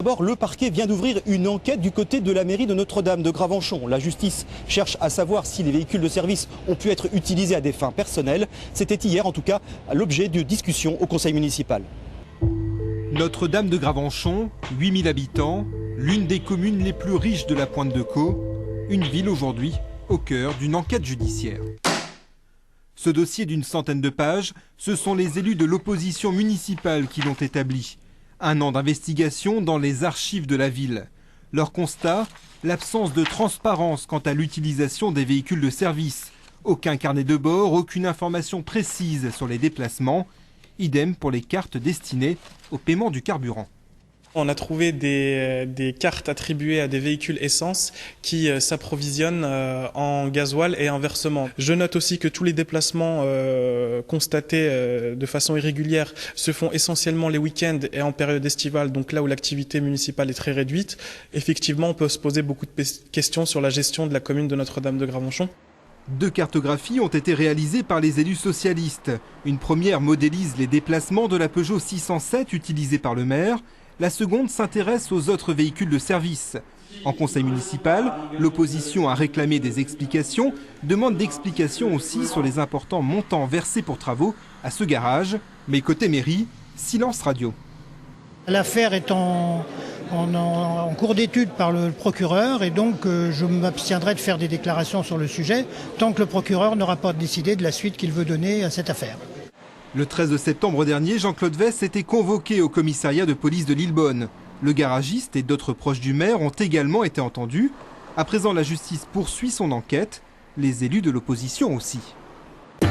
d'abord, le parquet vient d'ouvrir une enquête du côté de la mairie de Notre-Dame de Gravenchon. La justice cherche à savoir si les véhicules de service ont pu être utilisés à des fins personnelles. C'était hier, en tout cas, l'objet de discussions au conseil municipal. Notre-Dame de Gravenchon, 8000 habitants, l'une des communes les plus riches de la Pointe de Caux, une ville aujourd'hui au cœur d'une enquête judiciaire. Ce dossier d'une centaine de pages, ce sont les élus de l'opposition municipale qui l'ont établi. 1 an d'investigation dans les archives de la ville. Leur constat, l'absence de transparence quant à l'utilisation des véhicules de service. Aucun carnet de bord, aucune information précise sur les déplacements. Idem pour les cartes destinées au paiement du carburant. On a trouvé des cartes attribuées à des véhicules essence qui s'approvisionnent en gasoil et inversement. Je note aussi que tous les déplacements constatés de façon irrégulière se font essentiellement les week-ends et en période estivale, donc là où l'activité municipale est très réduite. Effectivement, on peut se poser beaucoup de questions sur la gestion de la commune de Notre-Dame de Gravenchon. 2 cartographies ont été réalisées par les élus socialistes. Une première modélise les déplacements de la Peugeot 607 utilisée par le maire. La seconde s'intéresse aux autres véhicules de service. En conseil municipal, l'opposition a réclamé des explications, demande d'explications aussi sur les importants montants versés pour travaux à ce garage. Mais côté mairie, silence radio. L'affaire est en cours d'étude par le procureur et donc je m'abstiendrai de faire des déclarations sur le sujet tant que le procureur n'aura pas décidé de la suite qu'il veut donner à cette affaire. Le 13 septembre dernier, Jean-Claude Vess était convoqué au commissariat de police de Lillebonne. Le garagiste et d'autres proches du maire ont également été entendus. À présent, la justice poursuit son enquête, les élus de l'opposition aussi.